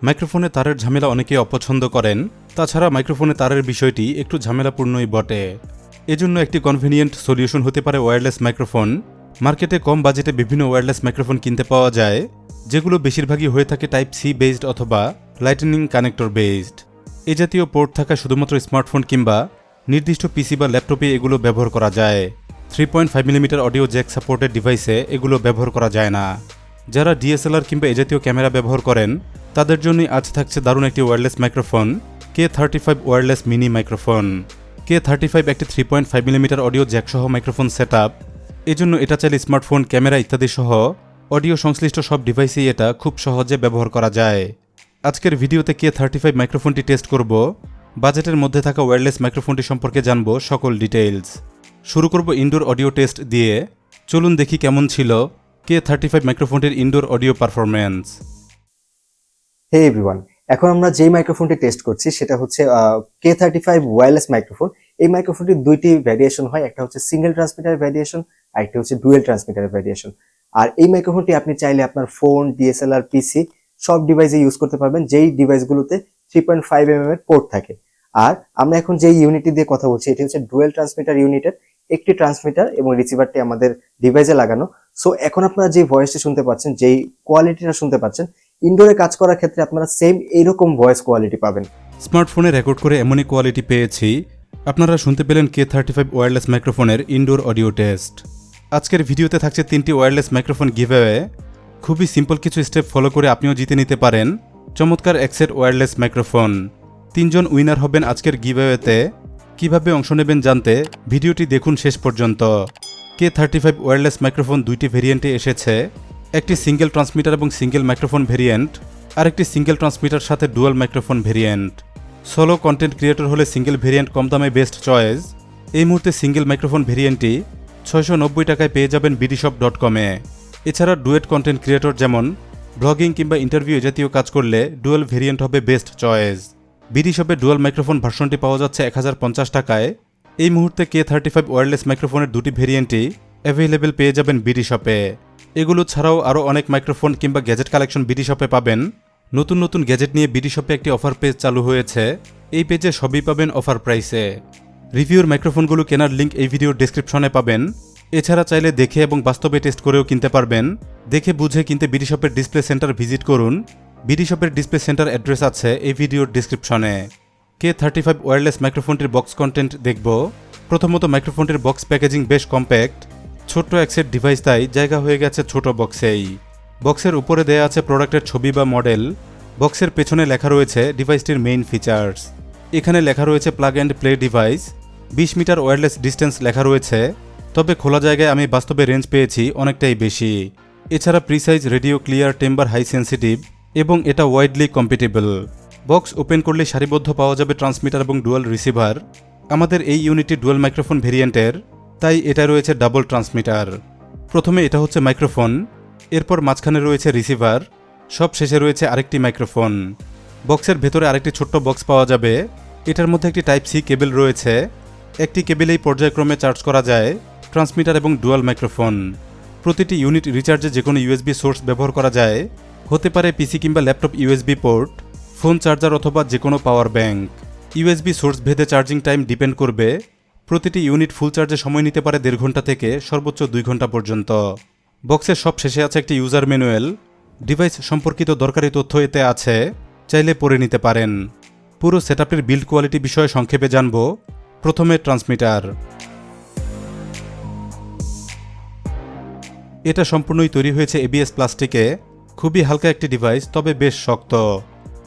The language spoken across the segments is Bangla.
মাইক্রোফোনে তারের ঝামেলা অনেকেই অপছন্দ করেন, তাছাড়া মাইক্রোফোনে তারের বিষয়টি একটু ঝামেলাপূর্ণই বটে। এজন্য একটি কনভিনিয়েন্ট সলিউশন হতে পারে ওয়্যারলেস মাইক্রোফোন। মার্কেটে কম বাজেটে বিভিন্ন ওয়্যারলেস মাইক্রোফোন কিনতে পাওয়া যায়, যেগুলো বেশিরভাগই হয়ে থাকে টাইপ সি বেসড অথবা লাইটনিং কানেক্টর বেসড। এ জাতীয় পোর্ট থাকা শুধুমাত্র স্মার্টফোন কিংবা নির্দিষ্ট পিসি বা ল্যাপটপে এগুলো ব্যবহার করা যায়। 3.5 মিলিমিটার অডিও জ্যাক সাপোর্টেড ডিভাইসে এগুলো ব্যবহার করা যায় না। যারা ডিএসএলআর কিংবা এ জাতীয় ক্যামেরা ব্যবহার করেন তাদের জন্যই আজ থাকছে দারুণ একটি wireless microphone, K35 wireless mini microphone. K35 একটি 3.5 মিলিমিটার অডিও জ্যাকসহ মাইক্রোফোন সেটআপ। এজন্য এটা চাইলে স্মার্টফোন, ক্যামেরা ইত্যাদি সহ অডিও সংশ্লিষ্ট সব ডিভাইসেই এটা খুব সহজে ব্যবহার করা যায়। আজকের ভিডিওতে K35 মাইক্রোফোনটি টেস্ট করব, বাজেটের মধ্যে থাকা ওয়্যারলেস মাইক্রোফোনটি সম্পর্কে জানব সকল ডিটেইলস। শুরু করব ইনডোর অডিও টেস্ট দিয়ে। চলুন দেখি কেমন ছিল K35 মাইক্রোফোনটির indoor audio performance. Hey everyone, এখন আমরা যেই মাইক্রোফোনটি টেস্ট করছি সেটা হচ্ছে K35 ওয়্যারলেস মাইক্রোফোন। এই মাইক্রোফোনটির দুইটি ভ্যারিয়েশন হয়, একটা হচ্ছে সিঙ্গেল ট্রান্সমিটার ভ্যারিয়েশন আর একটা হচ্ছে ডুয়েল ট্রান্সমিটার ভ্যারিয়েশন। আর এই মাইক্রোফোনটি আপনি চাইলে আপনার ফোন, ডিএসএলআর, পিসি সব ডিভাইসে ইউজ করতে পারবেন, যেই ডিভাইসগুলোতে 3.5 mm এর পোর্ট থাকে। আর আমরা এখন যেই ইউনিটটি দিয়ে কথা বলছি এটি হচ্ছে ডুয়েল ট্রান্সমিটার ইউনিটের একটি ট্রান্সমিটার এবং রিসিভারটি আমাদের ডিভাইসে লাগানো। সো এখন আপনারা যে ভয়েসটি শুনতে পাচ্ছেন, যেই কোয়ালিটিটা শুনতে পাচ্ছেন, ইনডোরে কাজ করার ক্ষেত্রে আপনারা সেম এইরকম ভয়েস কোয়ালিটি পাবেন। স্মার্টফোনে রেকর্ড করে এমনই কোয়ালিটি পেয়েছি। আপনারা শুনতে পেলেন K35 ওয়্যারলেস মাইক্রোফোনের ইনডোর অডিও টেস্ট। আজকের ভিডিওতে থাকছে 3টি ওয়্যারলেস মাইক্রোফোন গিভঅ্যাওয়ে। খুবই সিম্পল কিছু স্টেপ ফলো করে আপনিও জিতে নিতে পারেন চমৎকার একসেট ওয়্যারলেস মাইক্রোফোন। 3 জন উইনার হবেন আজকের গিভঅ্যাওয়েতে। কিভাবে অংশ নেবেন জানতে ভিডিওটি দেখুন শেষ পর্যন্ত। K35 ওয়্যারলেস মাইক্রোফোন দুইটি ভেরিয়েন্টে এসেছে, একটি সিঙ্গেল ট্রান্সমিটার এবং সিঙ্গেল মাইক্রোফোন ভেরিয়েন্ট, আর একটি সিঙ্গেল ট্রান্সমিটার সাথে dual microphone variant. Solo content creator হলে সিঙ্গেল ভেরিয়েন্ট কম দামে বেস্ট চয়েস। এই মুহূর্তে সিঙ্গেল মাইক্রোফোন ভেরিয়েন্টটি 690 টাকায় পেয়ে যাবেন BDshop.com-এ। এছাড়া ডুয়েট কন্টেন্ট ক্রিয়েটর যেমন ব্লগিং কিংবা ইন্টারভিউ জাতীয় কাজ করলে ডুয়াল ভেরিয়েন্ট হবে বেস্ট চয়েস। BDshop-এ ডুয়াল মাইক্রোফোন ভার্সনটি পাওয়া যাচ্ছে 1050 টাকায়। এই মুহূর্তে K35 ওয়্যারলেস মাইক্রোফোনের দুটি ভেরিয়েন্টই অ্যাভেলেবেল পেয়ে যাবেন BDshop-এ। এগুলো ছাড়াও আরও অনেক মাইক্রোফোন কিংবা গ্যাজেট কালেকশন BDshop-এ পাবেন। নতুন নতুন গ্যাজেট নিয়ে BDshop-এ একটি অফার পেজ চালু হয়েছে, এই পেজে সবই পাবেন অফার প্রাইসে। রিভিউর মাইক্রোফোনগুলো কেনার লিঙ্ক এই ভিডিওর ডেসক্রিপশনে পাবেন। এছাড়া চাইলে দেখে এবং বাস্তবে টেস্ট করেও কিনতে পারবেন। দেখে বুঝে কিনতে BDshop-এর ডিসপ্লে সেন্টার ভিজিট করুন। BDshop-এর ডিসপ্লে সেন্টার অ্যাড্রেস আছে এই ভিডিওর ডেসক্রিপশনে। K35 ওয়্যারলেস মাইক্রোফোনটির বক্স কন্টেন্ট দেখব। প্রথমত মাইক্রোফোনটির বক্স প্যাকেজিং বেশ কম্প্যাক্ট, ছোট্ট একসেট ডিভাইস, তাই জায়গা হয়ে গেছে ছোট বক্সেই। বক্সের উপরে দেয়া আছে প্রোডাক্টের ছবি বা মডেল। বক্সের পেছনে লেখা রয়েছে ডিভাইসটির মেইন ফিচার্স। এখানে লেখা রয়েছে plug and play device. 20 metre wireless distance লেখা রয়েছে, তবে খোলা জায়গায় আমি বাস্তবে রেঞ্জ পেয়েছি অনেকটাই বেশি। এছাড়া precise, radio clear, timbre high sensitive এবং এটা ওয়াইডলি কম্পিটেবল। বক্স ওপেন করলে সারিবদ্ধ পাওয়া যাবে ট্রান্সমিটার এবং ডুয়াল রিসিভার। আমাদের এই ইউনিটটি ডুয়াল মাইক্রোফোন ভেরিয়েন্টের, তাই এটা রয়েছে ডাবল ট্রান্সমিটার। প্রথমে এটা হচ্ছে মাইক্রোফোন, এরপর মাঝখানে রয়েছে রিসিভার, সব শেষে রয়েছে আরেকটি মাইক্রোফোন। বক্সের ভেতরে আরেকটি ছোট্ট বক্স পাওয়া যাবে। এটার মধ্যে একটি টাইপ সি কেবল রয়েছে, একটি কেবলেই পর্যায়ক্রমে চার্জ করা যায় ট্রান্সমিটার এবং ডুয়াল মাইক্রোফোন। প্রতিটি ইউনিট রিচার্জে যে কোনো ইউএসবি সোর্স ব্যবহার করা যায়, হতে পারে পিসি কিংবা laptop USB port, phone charger অথবা যে কোনো পাওয়ার ব্যাংক। ইউএসবি সোর্স ভেদে চার্জিং টাইম ডিপেন্ড করবে। প্রতিটি ইউনিট ফুল চার্জে সময় নিতে পারে 1.5 ঘন্টা থেকে সর্বোচ্চ 2 ঘন্টা পর্যন্ত। বক্সের সব শেষে আছে একটি ইউজার ম্যানুয়াল। ডিভাইস সম্পর্কিত দরকারি তথ্য এতে আছে, চাইলে পড়ে নিতে পারেন। পুরো সেটআপের বিল্ড কোয়ালিটি বিষয়ে সংক্ষেপে জানব। প্রথমে ট্রান্সমিটার। এটা সম্পূর্ণই তৈরি হয়েছে ABS প্লাস্টিকে। খুবই হালকা একটি ডিভাইস, তবে বেশ শক্ত।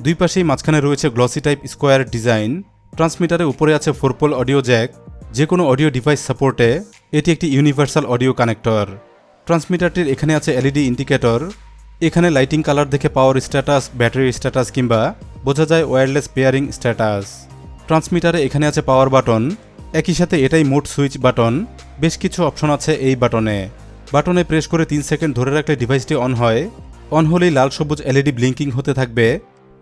দুই পাশেই মাঝখানে রয়েছে গ্লসি টাইপ স্কোয়ার ডিজাইন। ট্রান্সমিটারের উপরে আছে 4 পোল অডিও জ্যাক। যে কোনো অডিও ডিভাইস সাপোর্টে এটি একটি ইউনিভার্সাল অডিও কানেক্টর। ট্রান্সমিটারটির এখানে আছে LED ইন্ডিকেটর। এখানে লাইটিং কালার দেখে পাওয়ার স্ট্যাটাস, ব্যাটারি স্ট্যাটাস কিংবা বোঝা যায় ওয়্যারলেস পেয়ারিং স্ট্যাটাস। ট্রান্সমিটারে এখানে আছে পাওয়ার বাটন, একই সাথে এটাই মোড সুইচ বাটন। বেশ কিছু অপশন আছে এই বাটনে। বাটনে প্রেস করে 3 সেকেন্ড ধরে রাখলে ডিভাইসটি অন হয়। অন হলেই লাল সবুজ LED ব্লিঙ্কিং হতে থাকবে।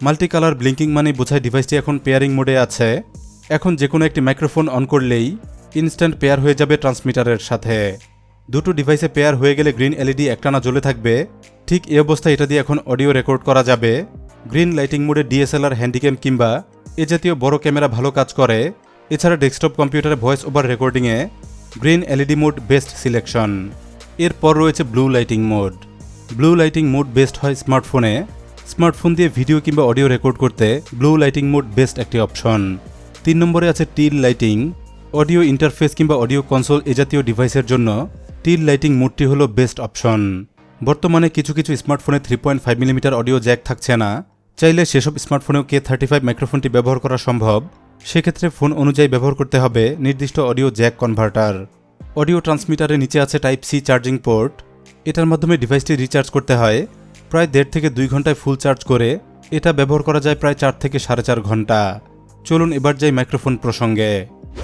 মাল্টি কালার ব্লিঙ্কিং মানে বোঝায় ডিভাইসটি এখন পেয়ারিং মোডে আছে। এখন যে কোনো একটি মাইক্রোফোন অন করলেই ইনস্ট্যান্ট পেয়ার হয়ে যাবে ট্রান্সমিটারের সাথে। দুটো ডিভাইসে পেয়ার হয়ে গেলে গ্রিন LED একটানা জ্বলে থাকবে। ঠিক এই অবস্থায় এটা দিয়ে এখন অডিও রেকর্ড করা যাবে। গ্রিন লাইটিং মোডে ডিএসএলআর, হ্যান্ডিক্যাম কিংবা এ জাতীয় বড় ক্যামেরা ভালো কাজ করে। এছাড়া ডেস্কটপ কম্পিউটারে ভয়েস ওভার রেকর্ডিংয়ে green LED mode best selection. এরপর রয়েছে blue lighting mode. Blue lighting mode best হয় স্মার্টফোনে। স্মার্টফোন দিয়ে ভিডিও কিংবা অডিও রেকর্ড করতে ব্লু লাইটিং মোড বেস্ট একটি অপশন। 3 নম্বরে আছে টিল লাইটিং। অডিও ইন্টারফেস কিংবা অডিও কনসোল এ জাতীয় ডিভাইসের জন্য টিল লাইটিং মোডটি হলো বেস্ট অপশন। বর্তমানে কিছু কিছু স্মার্টফোনে 3.5 মিলিমিটার অডিও জ্যাক থাকছে না। চাইলে সেসব স্মার্টফোনেও K35 মাইক্রোফোনটি ব্যবহার করা সম্ভব। সেক্ষেত্রে ফোন অনুযায়ী ব্যবহার করতে হবে নির্দিষ্ট অডিও জ্যাক কনভার্টার। অডিও ট্রান্সমিটারের নিচে আছে টাইপ সি চার্জিং পোর্ট। এটার মাধ্যমে ডিভাইসটি রিচার্জ করতে হয়। প্রায় 1.5 থেকে 2 ঘন্টায় ফুল চার্জ করে এটা ব্যবহার করা যায় প্রায় 4 থেকে 4.5 ঘন্টা। চলুন এবার যাই মাইক্রোফোন প্রসঙ্গে।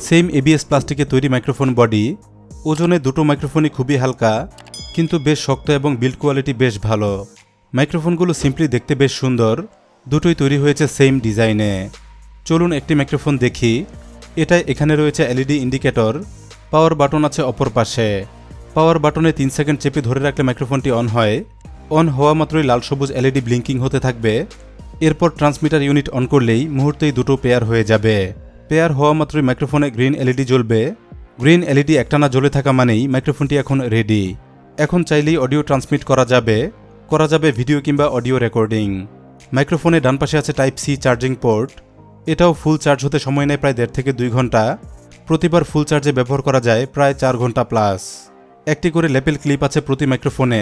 সেম এবিএস প্লাস্টিকে তৈরি মাইক্রোফোন বডি। ওজনে দুটো মাইক্রোফোনই খুবই হালকা, কিন্তু বেশ শক্ত এবং বিল্ড কোয়ালিটি বেশ ভালো। মাইক্রোফোনগুলো সিম্পলি দেখতে বেশ সুন্দর। দুটোই তৈরি হয়েছে সেম ডিজাইনে। চলুন একটি মাইক্রোফোন দেখি। এখানে রয়েছে এলইডি ইন্ডিকেটর। পাওয়ার বাটন আছে অপর পাশে। পাওয়ার বাটনে 3 সেকেন্ড চেপে ধরে রাখলে মাইক্রোফোনটি অন হয়। অন হওয়া মাত্রই লাল সবুজ এলইডি ব্লিঙ্কিং হতে থাকবে। এরপর ট্রান্সমিটার ইউনিট অন করলেই মুহূর্তেই দুটো পেয়ার হয়ে যাবে। পেয়ার হওয়া মাত্রই মাইক্রোফোনে গ্রিন এলইডি জ্বলবে। গ্রিন এলইডি একটানা জ্বলে থাকা মানেই মাইক্রোফোনটি এখন রেডি। এখন চাইলেই অডিও ট্রান্সমিট করা যাবে ভিডিও কিংবা অডিও রেকর্ডিং। মাইক্রোফোনে ডান পাশে আছে টাইপ সি চার্জিং পোর্ট। এটাও ফুল চার্জ হতে সময় নেয় প্রায় 1.5 থেকে 2 ঘন্টা। প্রতিবার ফুল চার্জে ব্যবহার করা যায় প্রায় 4 ঘন্টা প্লাস। একটি করে লেপেল ক্লিপ আছে প্রতি মাইক্রোফোনে।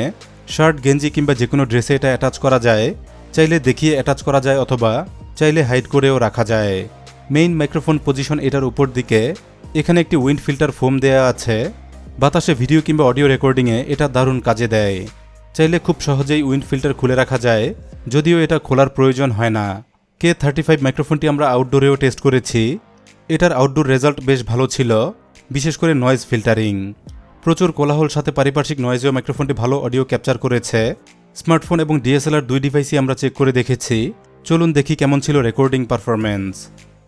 শার্ট, গেঞ্জি কিংবা যে কোনো ড্রেসে এটা অ্যাটাচ করা যায়। চাইলে দেখিয়ে অ্যাটাচ করা যায় অথবা চাইলে হাইড করেও রাখা যায়। মেইন মাইক্রোফোন পজিশন এটার উপর দিকে। এখানে একটি উইন্ড ফিল্টার ফোম দেয়া আছে। বাতাসে ভিডিও কিংবা অডিও রেকর্ডিংয়ে এটা দারুণ কাজে দেয়। চাইলে খুব সহজেই উইন্ড ফিল্টার খুলে রাখা যায়, যদিও এটা খোলার প্রয়োজন হয় না। K35 মাইক্রোফোনটি আমরা আউটডোরেও টেস্ট করেছি। এটার আউটডোর রেজাল্ট বেশ ভালো ছিল, বিশেষ করে নয়েজ ফিল্টারিং। প্রচুর কোলাহল সাথে পারিপার্শ্বিক নয়েজেও মাইক্রোফোনটি ভালো অডিও ক্যাপচার করেছে। স্মার্টফোন এবং ডিএসএলআর দুই ডিভাইসই আমরা চেক করে দেখেছি। চলুন দেখি কেমন ছিল রেকর্ডিং পারফরম্যান্স।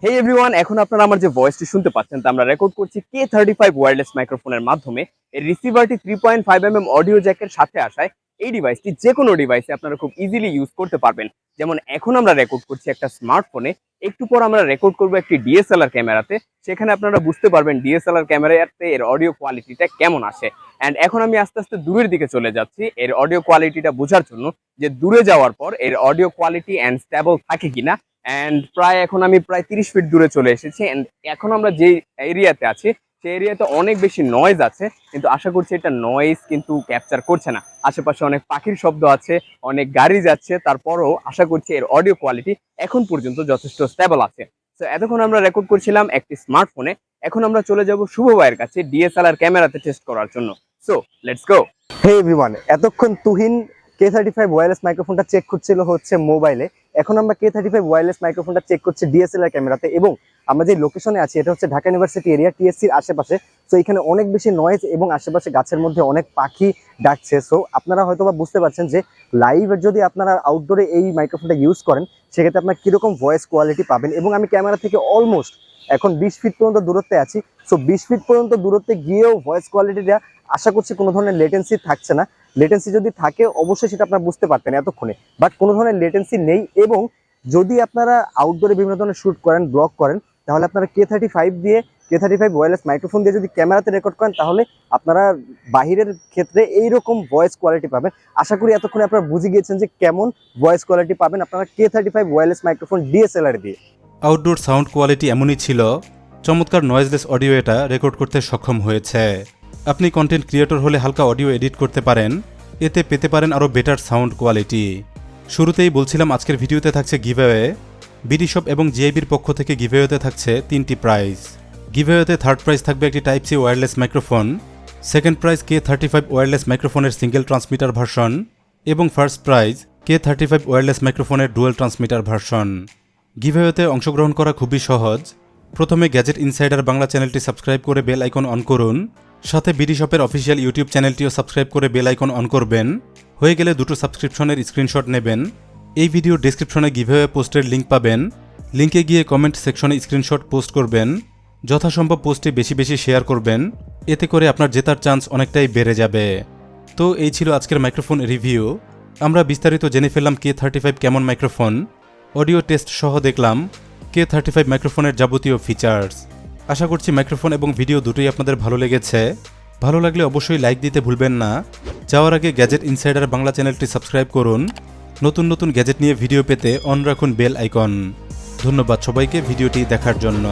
হেই এভরিওয়ান, এখন আপনারা আমার যে ভয়েসটি শুনতে পাচ্ছেন তা আমরা রেকর্ড করছি K35 ওয়্যারলেস মাইক্রোফোনের মাধ্যমে। এর রিসিভারটি 3.5 অডিও জ্যাকের সাথে আসায় এই ডিভাইসটি যে কোনো ডিভাইসে আপনারা খুব ইজিলি ইউজ করতে পারবেন। যেমন এখন আমরা রেকর্ড করছি একটা স্মার্টফোনে, একটু পর আমরা রেকর্ড করবো একটি ডিএসএলআর ক্যামেরাতে। সেখানে আপনারা বুঝতে পারবেন ডিএসএলআর ক্যামেরাতে এর অডিও কোয়ালিটিটা কেমন আসে। অ্যান্ড এখন আমি আস্তে আস্তে দূরের দিকে চলে যাচ্ছি এর অডিও কোয়ালিটিটা বোঝার জন্য, যে দূরে যাওয়ার পর এর অডিও কোয়ালিটি অ্যান্ড স্টেবল থাকে কিনা। অ্যান্ড এখন আমি প্রায় 30 ফিট দূরে চলে এসেছি। অ্যান্ড এখন আমরা যে এরিয়াতে আছি সেই এরিয়াতে অনেক বেশি নয়েজ আছে, কিন্তু আশা করছি এটা নয়েজ কিন্তু ক্যাপচার করছে না। আশেপাশে অনেক পাখির শব্দ আছে, অনেক গাড়ি যাচ্ছে, তারপরও আশা করছি এর অডিও কোয়ালিটি এখন পর্যন্ত যথেষ্ট স্টেবল আছে। তো এতক্ষণ আমরা রেকর্ড করছিলাম একটি স্মার্টফোনে। এখন আমরা চলে যাব শুভ ভাইয়ের কাছে ডিএসএলআর ক্যামেরাতে টেস্ট করার জন্য। So let's go. Hey everyone, এতক্ষণ তুহিন K35 ওয়্যারলেস মাইক্রোফোনটা চেক করছিল হচ্ছে মোবাইলে। এখন আমরা K35 ওয়্যারলেস মাইক্রোফোনটা চেক করছি ডিএসএলআর ক্যামেরাতে। এবং আমরা যে লোকেশনে আছি এটা হচ্ছে ঢাকা ইউনিভার্সিটি এরিয়া, টিএসসির আশেপাশে। সো এখানে অনেক বেশি নয়েজ এবং আশেপাশে গাছের মধ্যে অনেক পাখি ডাকছে। সো আপনারা হয়তো বা বুঝতে পারছেন যে লাইভ যদি আপনারা আউটডোরে এই মাইক্রোফোনটা ইউজ করেন সেক্ষেত্রে আপনার কীরকম ভয়েস কোয়ালিটি পাবেন। এবং আমি ক্যামেরা থেকে অলমোস্ট এখন 20 ফিট পর্যন্ত দূরত্বে আছি। সো 20 ফিট পর্যন্ত দূরত্বে গিয়েও ভয়েস কোয়ালিটিটা আশা করছি কোনো ধরনের লেটেন্সি থাকছে না। লেটেন্সি যদি থাকে অবশ্যই সেটা আপনারা বুঝতে পারতেন এতক্ষণে, বাট কোনো ধরনের লেটেন্সি নেই। এবং যদি আপনারা আউটডোরে বিভিন্ন ধরনের শ্যুট করেন, ব্লগ করেন, তাহলে আপনারা K35 ওয়্যারলেস মাইক্রোফোন দিয়ে যদি ক্যামেরাতে রেকর্ড করেন তাহলে আপনারা বাহিরের ক্ষেত্রে এইরকম ভয়েস কোয়ালিটি পাবেন। আশা করি এতক্ষণে আপনারা বুঝে গিয়েছেন যে কেমন ভয়েস কোয়ালিটি পাবেন আপনারা K35 ওয়্যারলেস মাইক্রোফোন ডিএসএলআর দিয়ে। আউটডোর সাউন্ড কোয়ালিটি এমনই ছিল, চমৎকার নয়েজলেস অডিও এটা রেকর্ড করতে সক্ষম হয়েছে। আপনি কন্টেন্ট ক্রিয়েটর হলে হালকা অডিও এডিট করতে পারেন, এতে পেতে পারেন আরও বেটার সাউন্ড কোয়ালিটি। শুরুতেই বলছিলাম আজকের ভিডিওতে থাকছে গিভঅ্যাওয়ে। BDshop এবং জিআইবির পক্ষ থেকে গিভঅ্যাওয়েতে থাকছে 3টি প্রাইজ। গিভঅ্যাওয়েতে থার্ড প্রাইজ থাকবে একটি type C wireless microphone, second prize K35 wireless মাইক্রোফোনের সিঙ্গেল ট্রান্সমিটার ভার্সন এবং ফার্স্ট প্রাইজ K35 ওয়্যারলেস মাইক্রোফোনের ডুয়েল ট্রান্সমিটার ভার্সন। গিভঅ্যাওয়েতে অংশগ্রহণ করা খুবই সহজ। প্রথমে গ্যাজেট ইনসাইডার বাংলা চ্যানেলটি সাবস্ক্রাইব করে বেল আইকন অন করুন। সাথে BDshopের অফিসিয়াল ইউটিউব চ্যানেলটিও সাবস্ক্রাইব করে বেল আইকন অন করবেন। হয়ে গেলে দুটো সাবস্ক্রিপশনের স্ক্রিনশট নেবেন। এই ভিডিও ডেসক্রিপশনে গিভঅ্যাওয়ে পোস্টের লিঙ্ক পাবেন। লিঙ্কে গিয়ে কমেন্ট সেকশনে স্ক্রিনশট পোস্ট করবেন। যথাসম্ভব পোস্টে বেশি বেশি শেয়ার করবেন, এতে করে আপনার জেতার চান্স অনেকটাই বেড়ে যাবে। তো এই ছিল আজকের মাইক্রোফোন রিভিউ। আমরা বিস্তারিত জেনে ফেললাম K35 কেমন মাইক্রোফোন, অডিও টেস্ট সহ দেখলাম K35 মাইক্রোফোনের যাবতীয় ফিচার্স। আশা করছি মাইক্রোফোন এবং ভিডিও দুটোই আপনাদের ভালো লেগেছে। ভালো লাগলে অবশ্যই লাইক দিতে ভুলবেন না। যাওয়ার আগে গ্যাজেট ইনসাইডার বাংলা চ্যানেলটি সাবস্ক্রাইব করুন। নতুন নতুন গ্যাজেট নিয়ে ভিডিও পেতে অন রাখুন বেল আইকন। ধন্যবাদ সবাইকে ভিডিওটি দেখার জন্য।